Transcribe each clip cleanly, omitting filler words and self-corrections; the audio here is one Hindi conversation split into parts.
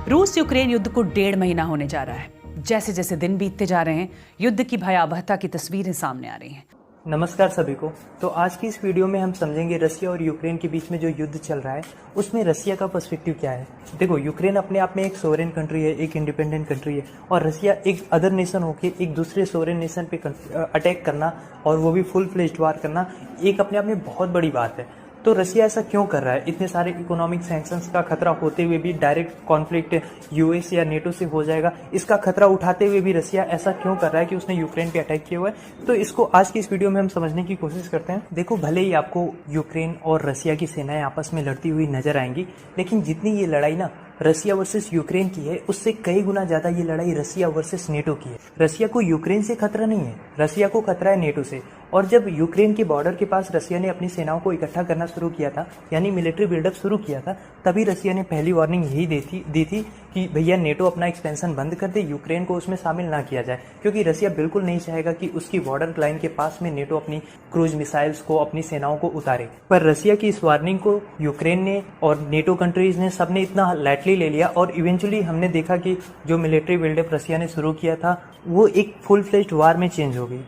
रूस यूक्रेन युद्ध को 1.5 महीना होने जा रहा है। जैसे जैसे दिन बीतते जा रहे हैं, युद्ध की भयावहता की तस्वीरें सामने आ रही हैं। नमस्कार सभी को। तो आज की इस वीडियो में हम समझेंगे रसिया और यूक्रेन के बीच में जो युद्ध चल रहा है उसमें रसिया का पर्सपेक्टिव क्या है। देखो, यूक्रेन अपने आप में एक सोवरेन कंट्री है, एक इंडिपेंडेंट कंट्री है, और रसिया एक अदर नेशन होकर एक दूसरे सोवरेन नेशन पे अटैक करना और वो भी फुल फ्लेज्ड वार करना एक अपने आप में बहुत बड़ी बात है। तो रसिया ऐसा क्यों कर रहा है? इतने सारे इकोनॉमिक सैंक्शंस का खतरा होते हुए भी, डायरेक्ट कॉन्फ्लिक्ट यूएस या नेटो से हो जाएगा इसका खतरा उठाते हुए भी रसिया ऐसा क्यों कर रहा है कि उसने यूक्रेन पे अटैक किया हुआ है? तो इसको आज की इस वीडियो में हम समझने की कोशिश करते हैं। देखो, भले ही आपको यूक्रेन और रसिया की सेनाएं आपस में लड़ती हुई नजर आएंगी, लेकिन जितनी ये लड़ाई ना रसिया वर्सेस यूक्रेन की है, उससे कई गुना ज्यादा ये लड़ाई रसिया वर्सेस नेटो की है। रसिया को यूक्रेन से खतरा नहीं है, रसिया को खतरा है नेटो से। और जब यूक्रेन के बॉर्डर के पास रसिया ने अपनी सेनाओं को इकट्ठा करना शुरू किया था, यानी मिलिट्री बिल्डअप शुरू किया था, तभी रसिया ने पहली वार्निंग यही दी थी कि भैया नेटो अपना एक्सपेंशन बंद कर दे, यूक्रेन को उसमें शामिल ना किया जाए, क्योंकि रसिया बिल्कुल नहीं चाहेगा कि उसकी बॉर्डर लाइन के पास में नेटो अपनी क्रूज मिसाइल्स को, अपनी सेनाओं को उतारे। पर रसिया की इस वार्निंग को यूक्रेन ने और नेटो कंट्रीज ने सबने इतना लाइटली ले लिया, और इवेंचुअली हमने देखा कि जो मिलिट्री बिल्डअप रसिया ने शुरू किया था वो एक फुल फ्लेज्ड वार में चेंज हो गई।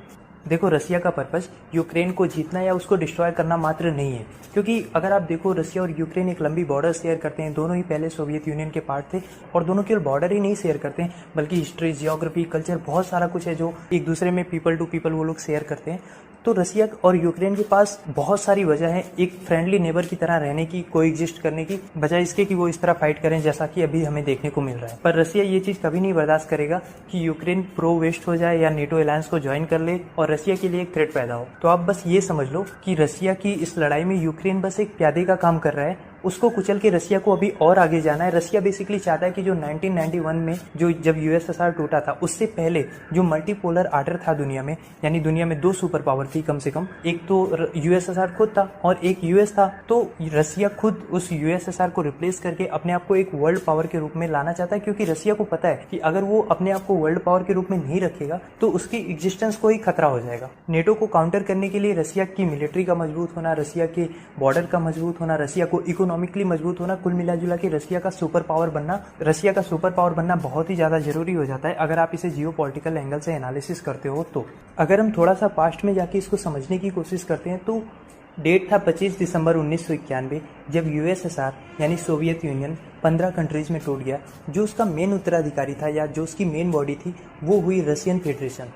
देखो, रसिया का पर्पस यूक्रेन को जीतना या उसको डिस्ट्रॉय करना मात्र नहीं है, क्योंकि अगर आप देखो रसिया और यूक्रेन एक लंबी बॉर्डर शेयर करते हैं। दोनों ही पहले सोवियत यूनियन के पार्ट थे, और दोनों केवल बॉर्डर ही नहीं शेयर करते हैं बल्कि हिस्ट्री, जियोग्राफी, कल्चर, बहुत सारा कुछ है जो एक दूसरे में पीपल टू पीपल वो लोग शेयर करते हैं। तो रसिया और यूक्रेन के पास बहुत सारी वजह है एक फ्रेंडली नेबर की तरह रहने की, कोएग्जिस्ट करने की, बजाय इसके कि वो इस तरह फाइट करें जैसा कि अभी हमें देखने को मिल रहा है। पर रसिया ये चीज कभी नहीं बर्दाश्त करेगा कि यूक्रेन प्रो वेस्ट हो जाए या नेटो अलायंस को ज्वाइन कर ले और रसिया के लिए एक थ्रेट पैदा हो। तो आप बस ये समझ लो कि रसिया की इस लड़ाई में यूक्रेन बस एक प्यादे का काम कर रहा है, उसको कुचल के रसिया को अभी और आगे जाना है। रसिया बेसिकली चाहता है कि जो 1991 में जब यूएसएसआर टूटा था, उससे पहले जो मल्टीपोलर आर्डर था दुनिया में, यानी दुनिया में 2 सुपर पावर थी कम से कम, एक तो यूएसएसआर खुद था और एक यूएस था। तो रसिया खुद उस यूएसएसआर को रिप्लेस करके अपने आप को एक वर्ल्ड पावर के रूप में लाना चाहता है, क्योंकि रसिया को पता है कि अगर वो अपने आप को वर्ल्ड पावर के रूप में नहीं रखेगा तो उसकी एग्जिस्टेंस को ही खतरा हो जाएगा। नेटो को काउंटर करने के लिए रसिया की मिलिट्री का मजबूत होना, रसिया के बॉर्डर का मजबूत होना, रसिया को इकोनॉमिकली मजबूत होना, कुल मिला जुला के रसिया का सुपर पावर बनना बहुत ही ज्यादा जरूरी हो जाता है अगर आप इसे जियो पॉलिटिकल एंगल से एनालिसिस करते हो। तो अगर हम थोड़ा सा पास्ट में जाके इसको समझने की कोशिश करते हैं तो डेट था 25 दिसंबर 1991, जब यूएसएसआर यानी सोवियत यूनियन 15 कंट्रीज में टूट गया। जो उसका मेन उत्तराधिकारी था या जो उसकी मेन बॉडी थी वो हुई रशियन फेडरेशन।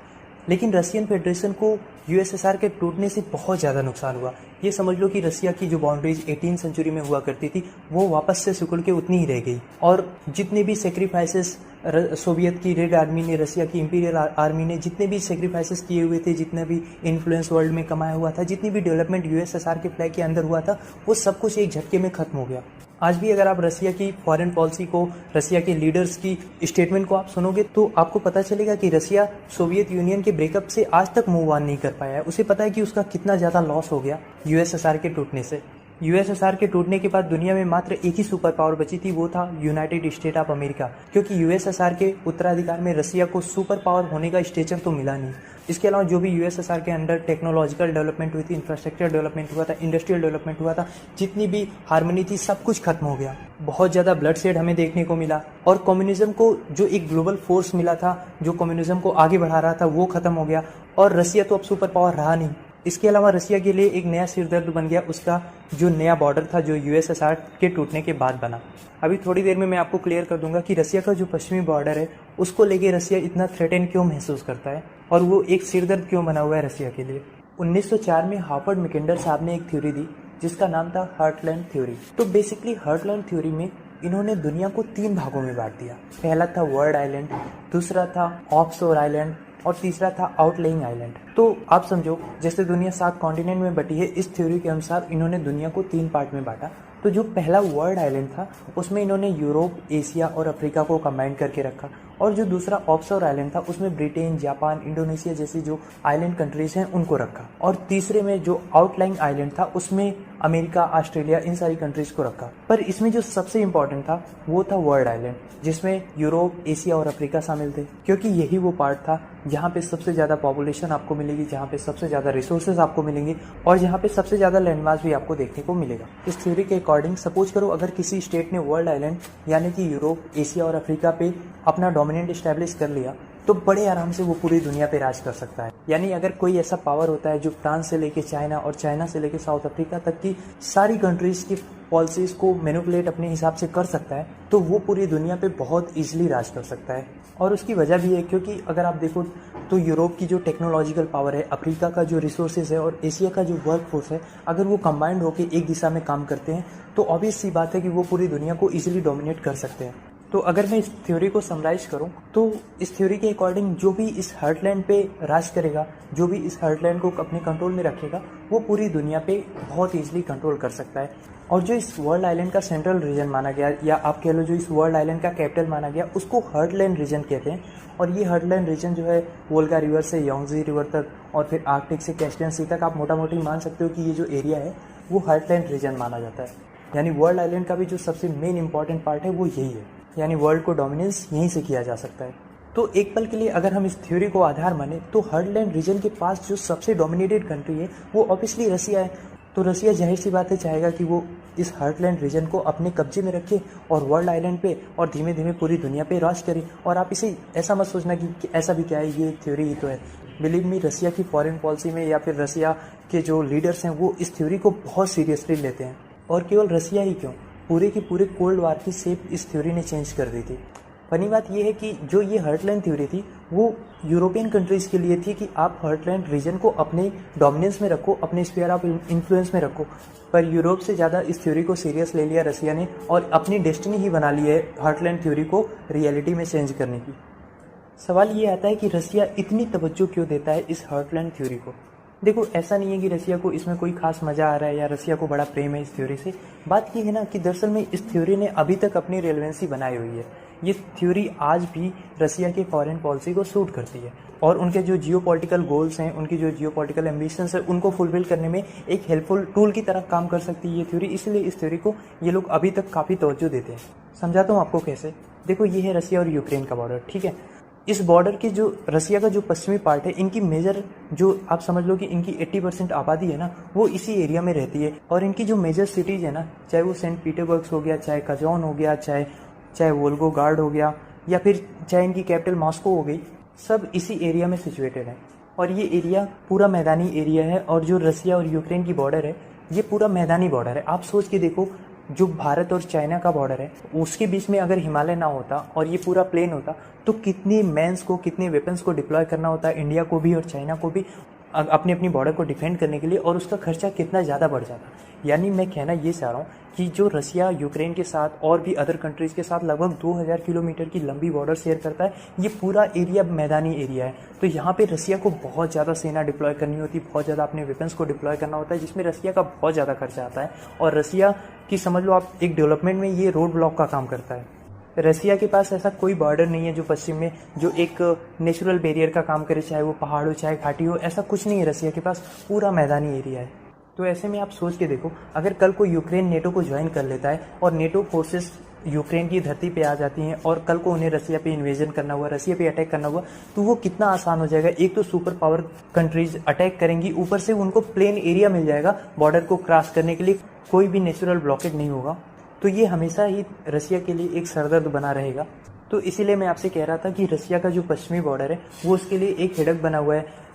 लेकिन रशियन फेडरेशन को यूएसएसआर के टूटने से बहुत ज़्यादा नुकसान हुआ। ये समझ लो कि रसिया की जो बाउंड्रीज 18 सेंचुरी में हुआ करती थी वो वापस से सिकुड़ के उतनी ही रह गई, और जितने भी सेक्रीफाइसेस सोवियत की रेड आर्मी ने, रसिया की इंपीरियल आर्मी ने जितने भी सेक्रीफाइसेस किए हुए थे, जितना भी इन्फ्लुएंस वर्ल्ड में कमाया हुआ था, जितनी भी डेवलपमेंट यूएसएसआर के फ्लैग के अंदर हुआ था, वो सब कुछ एक झटके में खत्म हो गया। आज भी अगर आप रसिया की फॉरेन पॉलिसी को, रसिया के लीडर्स की स्टेटमेंट को आप सुनोगे तो आपको पता चलेगा कि रसिया सोवियत यूनियन के ब्रेकअप से आज तक मूव ऑन नहीं कर पाया है। उसे पता है कि उसका कितना ज़्यादा लॉस हो गया यूएसएसआर के टूटने से। यूएसएसआर के टूटने के बाद दुनिया में मात्र एक ही सुपर पावर बची थी, वो था यूनाइटेड स्टेट ऑफ अमेरिका, क्योंकि यूएसएसआर के उत्तराधिकार में रसिया को सुपर पावर होने का स्टेचर तो मिला नहीं। इसके अलावा जो भी यूएसएसआर के अंडर टेक्नोलॉजिकल डेवलपमेंट हुई थी, इंफ्रास्ट्रक्चर डेवलपमेंट हुआ था, इंडस्ट्रियल डेवलपमेंट हुआ था, जितनी भी हार्मनी थी, सब कुछ खत्म हो गया। बहुत ज़्यादा ब्लड शेड हमें देखने को मिला, और कम्युनिज्म को जो एक ग्लोबल फोर्स मिला था, जो कम्युनिज्म को आगे बढ़ा रहा था, वो खत्म हो गया, और रसिया तो अब सुपर पावर रहा नहीं। इसके अलावा रसिया के लिए एक नया सिरदर्द बन गया उसका जो नया बॉर्डर था जो यूएसएसआर के टूटने के बाद बना। अभी थोड़ी देर में मैं आपको क्लियर कर दूंगा कि रसिया का जो पश्चिमी बॉर्डर है उसको लेके रसिया इतना थ्रेटन क्यों महसूस करता है और वो एक सिरदर्द क्यों बना हुआ है रसिया के लिए। 1904 में हार्वर्ड मैकेंडर साहब ने एक थ्योरी दी जिसका नाम था हार्टलैंड थ्योरी। तो बेसिकली हार्टलैंड थ्योरी में इन्होंने दुनिया को 3 भागों में बांट दिया। पहला था वर्ल्ड आइलैंड, दूसरा था ऑफशोर आइलैंड, और तीसरा था आउटलेइंग आइलैंड। तो आप समझो जैसे दुनिया 7 कॉन्टिनेंट में बटी है, इस थ्योरी के अनुसार इन्होंने दुनिया को 3 पार्ट में बांटा। तो जो पहला वर्ल्ड आइलैंड था उसमें इन्होंने यूरोप, एशिया और अफ्रीका को कंबाइन करके रखा, और जो दूसरा ऑफशोर आइलैंड था उसमें ब्रिटेन, जापान, इंडोनेशिया जैसी जो आइलैंड कंट्रीज हैं उनको रखा, और तीसरे में जो आउटलाइंग आइलैंड था उसमें अमेरिका, ऑस्ट्रेलिया, इन सारी कंट्रीज को रखा। पर इसमें जो सबसे इम्पोर्टेंट था वो था वर्ल्ड आइलैंड, जिसमें यूरोप, एशिया और अफ्रीका शामिल थे, क्योंकि यही वो पार्ट था जहाँ पे सबसे ज़्यादा पॉपुलेशन आपको मिलेगी, जहाँ पे सबसे ज़्यादा रिसोर्सेज आपको मिलेंगे और जहाँ पे सबसे ज़्यादा लैंडमार्क भी आपको देखने को मिलेगा। इस थ्योरी के अकॉर्डिंग सपोज करो अगर किसी स्टेट ने वर्ल्ड आइलैंड यानी कि यूरोप, एशिया और अफ्रीका पे अपना डोमिनेंट इस्टेब्लिश कर लिया तो बड़े आराम से वो पूरी दुनिया पे राज कर सकता है। यानी अगर कोई ऐसा पावर होता है जो फ्रांस से लेके चाइना और चाइना से लेके साउथ अफ्रीका तक की सारी कंट्रीज की पॉलिसीज को मैनिपुलेट अपने हिसाब से कर सकता है, तो वो पूरी दुनिया पे बहुत इजीली राज कर सकता है। और उसकी वजह भी है क्योंकि अगर आप देखो तो यूरोप की जो टेक्नोलॉजिकल पावर है, अफ्रीका का जो रिसोर्सेज है और एशिया का जो वर्कफोर्स है, अगर वो कंबाइंड होकर एक दिशा में काम करते हैं तो ऑब्वियस सी बात है कि वो पूरी दुनिया को इजीली डोमिनेट कर सकते हैं। तो अगर मैं इस थ्योरी को समराइज करूं तो इस थ्योरी के अकॉर्डिंग जो भी इस हार्टलैंड पे राज करेगा, जो भी इस हार्टलैंड को अपने कंट्रोल में रखेगा, वो पूरी दुनिया पे बहुत ईजिली कंट्रोल कर सकता है। और जो इस वर्ल्ड आइलैंड का सेंट्रल रीजन माना गया, या आप कह लो जो इस वर्ल्ड आइलैंड का कैपिटल माना गया, उसको हार्टलैंड रीजन कहते हैं। और ये हार्टलैंड रीजन जो है वोल्गा रिवर से यांगजी रिवर तक और फिर आर्कटिक से कैस्पियन सी तक आप मोटा मोटी मान सकते हो कि ये जो एरिया है वो हार्टलैंड रीजन माना जाता है। यानी वर्ल्ड आइलैंड का भी जो सबसे मेन इंपॉर्टेंट पार्ट है वो यही है, यानी वर्ल्ड को डोमिनेंस यहीं से किया जा सकता है। तो एक पल के लिए अगर हम इस थ्योरी को आधार माने तो हार्टलैंड रीजन के पास जो सबसे डोमिनेटेड कंट्री है वो ऑब्वियसली रसिया है। तो रसिया जाहिर सी बात है चाहेगा कि वो इस हार्टलैंड रीजन को अपने कब्जे में रखे और वर्ल्ड आइलैंड पे और धीमे धीमे पूरी दुनिया पे राज करे। और आप इसे ऐसा मत सोचना कि ऐसा भी क्या है, ये थ्योरी ही तो है। बिलीव मी, रसिया की फॉरेन पॉलिसी में या फिर रसिया के जो लीडर्स हैं वो इस थ्योरी को बहुत सीरियसली लेते हैं। और केवल रसिया ही क्यों, पूरे की पूरे कोल्ड वार की शेप इस थ्योरी ने चेंज कर दी थी। फनी बात यह है कि जो ये हार्टलैंड थ्योरी थी वो यूरोपियन कंट्रीज के लिए थी कि आप हार्टलैंड रीजन को अपने डोमिनेंस में रखो, अपने स्फीयर ऑफ इन्फ्लुएंस में रखो। पर यूरोप से ज़्यादा इस थ्योरी को सीरियस ले लिया रसिया ने और अपनी डेस्टिनी ही बना ली है हार्टलैंड थ्योरी को रियलिटी में चेंज करने की। सवाल ये आता है कि रसिया इतनी तवज्जो क्यों देता है इस हार्टलैंड थ्योरी को। देखो, ऐसा नहीं है कि रसिया को इसमें कोई खास मजा आ रहा है या रसिया को बड़ा प्रेम है इस थ्योरी से। बात ये है ना कि दरअसल में इस थ्योरी ने अभी तक अपनी रेलेवेंसी बनाई हुई है। ये थ्योरी आज भी रसिया के फॉरेन पॉलिसी को सूट करती है और उनके जो जियोपॉलिटिकल गोल्स हैं, उनकी जो जियोपॉलिटिकल एम्बिशंस है, उनको फुलफिल करने में एक हेल्पफुल टूल की तरह काम कर सकती है ये थ्योरी। इसलिए इस थ्योरी को ये लोग अभी तक काफ़ी तवज्जो देते हैं। समझाता हूँ आपको कैसे। देखो, ये है रसिया और यूक्रेन का बॉर्डर, ठीक है। इस बॉर्डर की जो रसिया का जो पश्चिमी पार्ट है, इनकी मेजर जो आप समझ लो कि इनकी 80% आबादी है ना, वो इसी एरिया में रहती है। और इनकी जो मेजर सिटीज़ है ना, चाहे वो सेंट पीटरबर्ग हो गया, चाहे कजौन हो गया, चाहे वोल्गोग्राड हो गया, या फिर चाहे इनकी कैपिटल मॉस्को हो गई, सब इसी एरिया में सिचुएटेड है। और ये एरिया पूरा मैदानी एरिया है। और जो रसिया और यूक्रेन की बॉर्डर है ये पूरा मैदानी बॉर्डर है। आप सोच के देखो, जो भारत और चाइना का बॉर्डर है उसके बीच में अगर हिमालय ना होता और ये पूरा प्लेन होता तो कितनी मैन्स को, कितने वेपन्स को डिप्लॉय करना होता इंडिया को भी और चाइना को भी अपनी अपनी बॉर्डर को डिफेंड करने के लिए, और उसका खर्चा कितना ज़्यादा बढ़ जाता। यानी मैं कहना ये चाह रहा हूँ कि जो रसिया यूक्रेन के साथ और भी अदर कंट्रीज़ के साथ लगभग 2000 किलोमीटर की लंबी बॉर्डर शेयर करता है, ये पूरा एरिया मैदानी एरिया है। तो यहाँ पे रसिया को बहुत ज़्यादा सेना डिप्लॉय करनी होती, बहुत ज़्यादा अपने वेपन्स को डिप्लॉय करना होता है, जिसमें रसिया का बहुत ज़्यादा खर्चा आता है। और रसिया की समझ लो आप एक डेवलपमेंट में ये रोड ब्लॉक का काम करता है। रसिया के पास ऐसा कोई बॉर्डर नहीं है जो पश्चिम में जो एक नेचुरल बैरियर का काम करे, चाहे वो पहाड़ हो चाहे घाटी हो, ऐसा कुछ नहीं है रसिया के पास, पूरा मैदानी एरिया है। तो ऐसे में आप सोच के देखो, अगर कल को यूक्रेन नेटो को ज्वाइन कर लेता है और नेटो फोर्सेस यूक्रेन की धरती पे आ जाती हैं और कल को उन्हें रसिया पे इन्वेजन करना हुआ, रसिया पे अटैक करना हुआ, तो वो कितना आसान हो जाएगा। एक तो सुपर पावर कंट्रीज अटैक करेंगी, ऊपर से उनको प्लेन एरिया मिल जाएगा बॉर्डर को क्रॉस करने के लिए, कोई भी नेचुरल ब्लॉकेज नहीं होगा। तो ये हमेशा ही रसिया के लिए एक सरदर्द बना रहेगा। तो इसीलिए मैं आपसे कह रहा था कि रसिया का जो पश्चिमी बॉर्डर है वो उसके लिए एक हेडक बना हुआ है।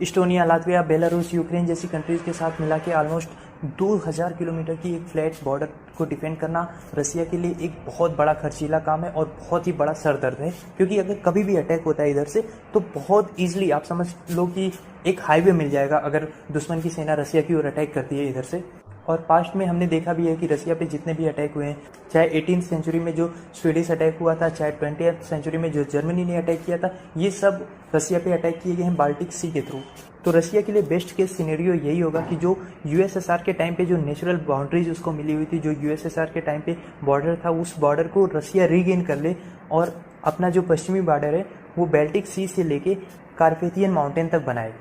इस्टोनिया, लातविया, बेलारूस, यूक्रेन जैसी कंट्रीज के साथ मिला के ऑलमोस्ट 2000 किलोमीटर की एक फ्लैट बॉर्डर को डिफेंड करना रसिया के लिए एक बहुत बड़ा खर्चीला काम है और बहुत ही बड़ा सरदर्द है। क्योंकि अगर कभी भी अटैक होता है इधर से तो बहुत ईजिली आप समझ लो कि एक हाईवे मिल जाएगा अगर दुश्मन की सेना रसिया की ओर अटैक करती है इधर से। और पास्ट में हमने देखा भी है कि रसिया पे जितने भी अटैक हुए हैं, चाहे 18th सेंचुरी में जो स्वीडिश अटैक हुआ था, चाहे 20th सेंचुरी में जो जर्मनी ने अटैक किया था, ये सब रसिया पे अटैक किए गए हैं बाल्टिक सी के थ्रू। तो रसिया के लिए बेस्ट केस सिनेरियो यही होगा कि जो यूएसएसआर के टाइम पे जो नेचुरल बाउंड्रीज उसको मिली हुई थी, जो यूएसएसआर के टाइम पे बॉर्डर था, उस बॉर्डर को रसिया रीगेन कर ले और अपना जो पश्चिमी बॉर्डर है वो बाल्टिक सी से लेके कार्पेथियन माउंटेन तक बनाए।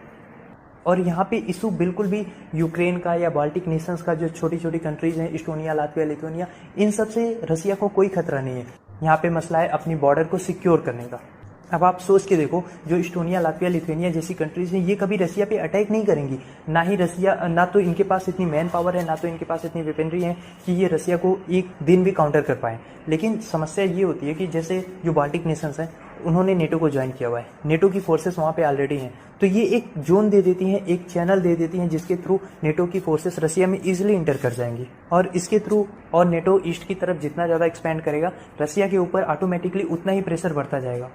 और यहाँ पे इशू बिल्कुल भी यूक्रेन का या बाल्टिक नेशंस का, जो छोटी छोटी कंट्रीज हैं, इस्टोनिया, लातविया, लिथुआनिया, इन सब से रसिया को कोई खतरा नहीं है। यहाँ पे मसला है अपनी बॉर्डर को सिक्योर करने का। अब आप सोच के देखो, जो इस्टोनिया, लातविया, लिथुआनिया जैसी कंट्रीज हैं, ये कभी रसिया पे अटैक नहीं करेंगी। ना तो इनके पास इतनी मैन पावर है, ना तो इनके पास इतनी वेपनरी है कि ये रसिया को एक दिन भी काउंटर कर पाए। लेकिन समस्या ये होती है कि जैसे जो बाल्टिक नेशंस हैं, उन्होंने नेटो को ज्वाइन किया हुआ है, नेटो की फोर्सेस वहाँ पे ऑलरेडी हैं, तो ये एक जोन दे देती हैं, एक चैनल दे देती हैं जिसके थ्रू नेटो की फोर्सेस रसिया में इजीली इंटर कर जाएंगी। और इसके थ्रू और नेटो ईस्ट की तरफ जितना ज़्यादा एक्सपैंड करेगा, रसिया के ऊपर ऑटोमेटिकली उतना ही प्रेशर बढ़ता जाएगा।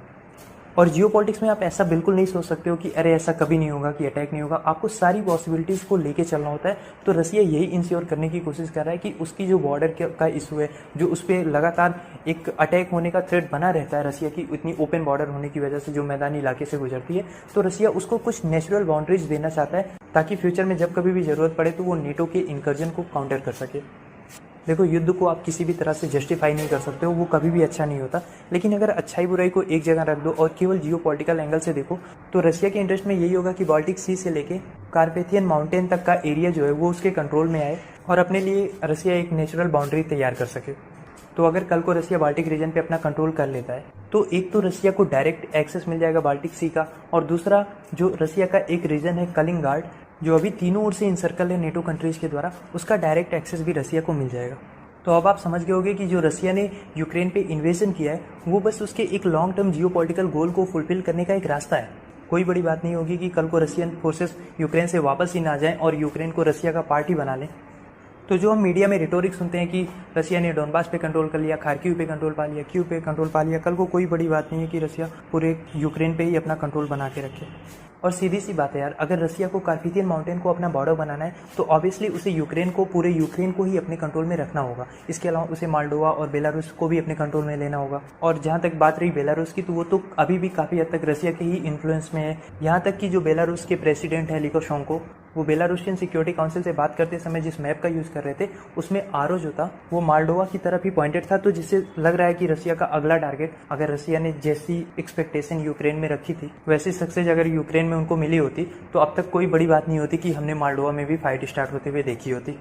और जियोपॉलिटिक्स में आप ऐसा बिल्कुल नहीं सोच सकते हो कि अरे ऐसा कभी नहीं होगा कि अटैक नहीं होगा। आपको सारी पॉसिबिलिटीज़ को लेके चलना होता है। तो रसिया यही इंश्योर करने की कोशिश कर रहा है कि उसकी जो बॉर्डर का इशू है, जो उस पर लगातार एक अटैक होने का थ्रेट बना रहता है रसिया की इतनी ओपन बॉर्डर होने की वजह से, जो मैदानी इलाके से गुजरती है, तो रसिया उसको कुछ नेचुरल बाउंड्रीज देना चाहता है ताकि फ्यूचर में जब कभी भी ज़रूरत पड़े तो वो नेटो के इंकर्जन को काउंटर कर सके। देखो, युद्ध को आप किसी भी तरह से जस्टिफाई नहीं कर सकते हो, वो कभी भी अच्छा नहीं होता। लेकिन अगर अच्छाई बुराई को एक जगह रख दो और केवल जियोपॉलिटिकल एंगल से देखो, तो रसिया के इंटरेस्ट में यही होगा कि बाल्टिक सी से लेके कार्पेथियन माउंटेन तक का एरिया जो है वो उसके कंट्रोल में आए और अपने लिए रसिया एक नेचुरल बाउंड्री तैयार कर सके। तो अगर कल को रसिया बाल्टिक रीजन पे अपना कंट्रोल कर लेता है, तो एक तो रसिया को डायरेक्ट एक्सेस मिल जाएगा बाल्टिक सी का, और दूसरा जो रसिया का एक रीजन है कलिंगार्ड, जो अभी तीनों ओर से इंसर्कल है नेटो कंट्रीज के द्वारा, उसका डायरेक्ट एक्सेस भी रसिया को मिल जाएगा। तो अब आप समझ गए होंगे कि जो रसिया ने यूक्रेन पे इन्वेजन किया है, वो बस उसके एक लॉन्ग टर्म जियोपॉलिटिकल गोल को फुलफिल करने का एक रास्ता है। कोई बड़ी बात नहीं होगी कि कल को रशियन फोर्सेस यूक्रेन से वापस ही ना जाएं और यूक्रेन को रसिया का पार्ट ही बना लें। तो जो हम मीडिया में रिटोरिक सुनते हैं कि रसिया ने डोनबास पे कंट्रोल कर लिया, खार्किव पे कंट्रोल पा लिया, कीव पे कंट्रोल पा लिया, कल को कोई बड़ी बात नहीं है कि रसिया पूरे यूक्रेन पे ही अपना कंट्रोल बना के रखे। और सीधी सी बात है यार, अगर रसिया को कार्पेथियन माउंटेन को अपना बॉर्डर बनाना है तो ऑब्वियसली उसे पूरे यूक्रेन को ही अपने कंट्रोल में रखना होगा। इसके अलावा उसे मोल्डोवा और बेलारूस को भी अपने कंट्रोल में लेना होगा। और जहाँ तक बात रही बेलारूस की, तो वो तो अभी भी काफ़ी हद तक रसिया के ही इन्फ्लुएंस में है। यहाँ तक कि जो बेलारूस के प्रेसिडेंट है लुकाशेंको, वो बेलारूसियन सिक्योरिटी काउंसिल से बात करते समय जिस मैप का यूज़ कर रहे थे, उसमें आरो जो था वो मोल्डोवा की तरफ ही पॉइंटेड था। तो जिससे लग रहा है कि रसिया का अगला टारगेट, अगर रसिया ने जैसी एक्सपेक्टेशन यूक्रेन में रखी थी वैसी सक्सेस अगर यूक्रेन में उनको मिली होती, तो अब तक कोई बड़ी बात नहीं होती कि हमने मोल्डोवा में भी फाइट स्टार्ट होते हुए देखी होती।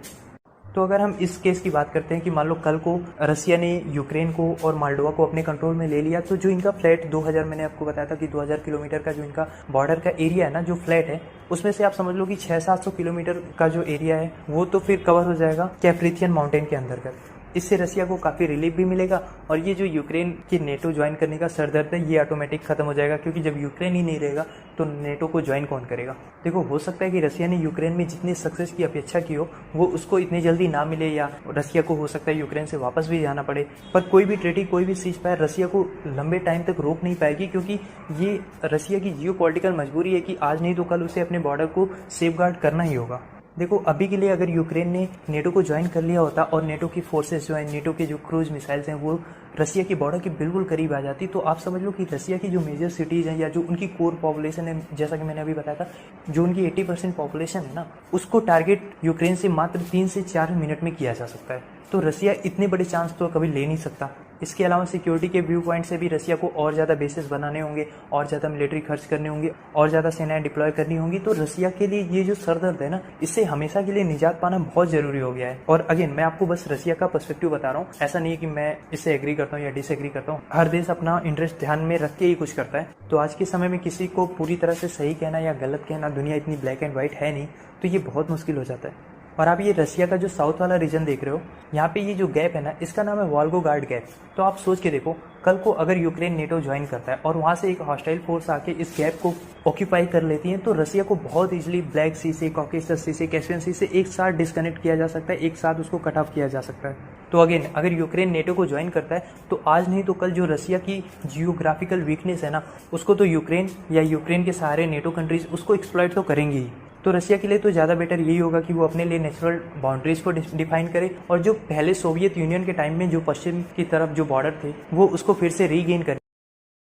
तो अगर हम इस केस की बात करते हैं कि मान लो कल को रसिया ने यूक्रेन को और मोल्डोवा को अपने कंट्रोल में ले लिया, तो जो इनका फ्लैट 2000, मैंने आपको बताया था कि 2000 किलोमीटर का जो इनका बॉर्डर का एरिया है ना, जो फ्लैट है, उसमें से आप समझ लो कि 600-700 किलोमीटर का जो एरिया है वो तो फिर कवर हो जाएगा कार्पेथियन माउंटेन के अंतर्गत। इससे रसिया को काफ़ी रिलीफ भी मिलेगा और ये जो यूक्रेन की नेटो ज्वाइन करने का सरदर्द है ये ऑटोमेटिक खत्म हो जाएगा, क्योंकि जब यूक्रेन ही नहीं रहेगा तो नेटो को ज्वाइन कौन करेगा। देखो, हो सकता है कि रसिया ने यूक्रेन में जितनी सक्सेस की अपेक्षा की हो वो उसको इतनी जल्दी ना मिले, या रसिया को हो सकता है यूक्रेन से वापस भी जाना पड़े। पर कोई भी ट्रेटी, कोई भी सीज फायर रसिया को लंबे टाइम तक रोक नहीं पाएगी, क्योंकि ये रसिया की जियोपॉलिटिकल मजबूरी है कि आज नहीं तो कल उसे अपने बॉर्डर को सेफगार्ड करना ही होगा। देखो, अभी के लिए अगर यूक्रेन ने नेटो को ज्वाइन कर लिया होता और नेटो की फोर्सेस जो है, नेटो के जो क्रूज मिसाइल्स हैं, वो रसिया की बॉर्डर के बिल्कुल करीब आ जाती, तो आप समझ लो कि रसिया की जो मेजर सिटीज़ हैं या जो उनकी कोर पॉपुलेशन है, जैसा कि मैंने अभी बताया था, जो उनकी 80% पॉपुलेशन है ना, उसको टारगेट यूक्रेन से मात्र 3 से 4 मिनट में किया जा सकता है। तो रसिया इतने बड़े चांस तो कभी ले नहीं सकता। इसके अलावा सिक्योरिटी के व्यू पॉइंट से भी रसिया को और ज़्यादा बेसेस बनाने होंगे, और ज़्यादा मिलिट्री खर्च करने होंगे, और ज़्यादा सेनाएं डिप्लॉय करनी होंगी। तो रसिया के लिए ये जो सरदर्द है ना, इससे हमेशा के लिए निजात पाना बहुत ज़रूरी हो गया है। और अगेन, मैं आपको बस रसिया का पर्सपेक्टिव बता रहा हूँ, ऐसा नहीं है कि मैं इससे एग्री करता हूँ या डिसएग्री करता हूँ। हर देश अपना इंटरेस्ट ध्यान में रख के ही कुछ करता है। तो आज के समय में किसी को पूरी तरह से सही कहना या गलत कहना, दुनिया इतनी ब्लैक एंड व्हाइट है नहीं, तो ये बहुत मुश्किल हो जाता है। और आप ये रसिया का जो साउथ वाला रीजन देख रहे हो, यहाँ पे ये जो गैप है ना, इसका नाम है वोल्गोग्राड गैप। तो आप सोच के देखो, कल को अगर यूक्रेन नेटो ज्वाइन करता है और वहाँ से एक हॉस्टाइल फोर्स आके इस गैप को ऑक्यूपाई कर लेती है, तो रसिया को बहुत इजीली ब्लैक सी से, कॉकेसस सी से, कैस्पियन सी से एक साथ डिस्कनेक्ट किया जा सकता है, एक साथ उसको कट ऑफ किया जा सकता है। तो अगेन, अगर यूक्रेन नेटो को ज्वाइन करता है तो आज नहीं तो कल जो रसिया की जियोग्राफिकल वीकनेस है ना, उसको तो यूक्रेन या यूक्रेन के सारे नेटो कंट्रीज उसको एक्सप्लॉइट तो करेंगी ही। तो रसिया के लिए तो ज़्यादा बेटर यही होगा कि वो अपने लिए नेचुरल बाउंड्रीज को डिफाइन करे, और जो पहले सोवियत यूनियन के टाइम में जो पश्चिम की तरफ जो बॉर्डर थे वो उसको फिर से रीगेन करे।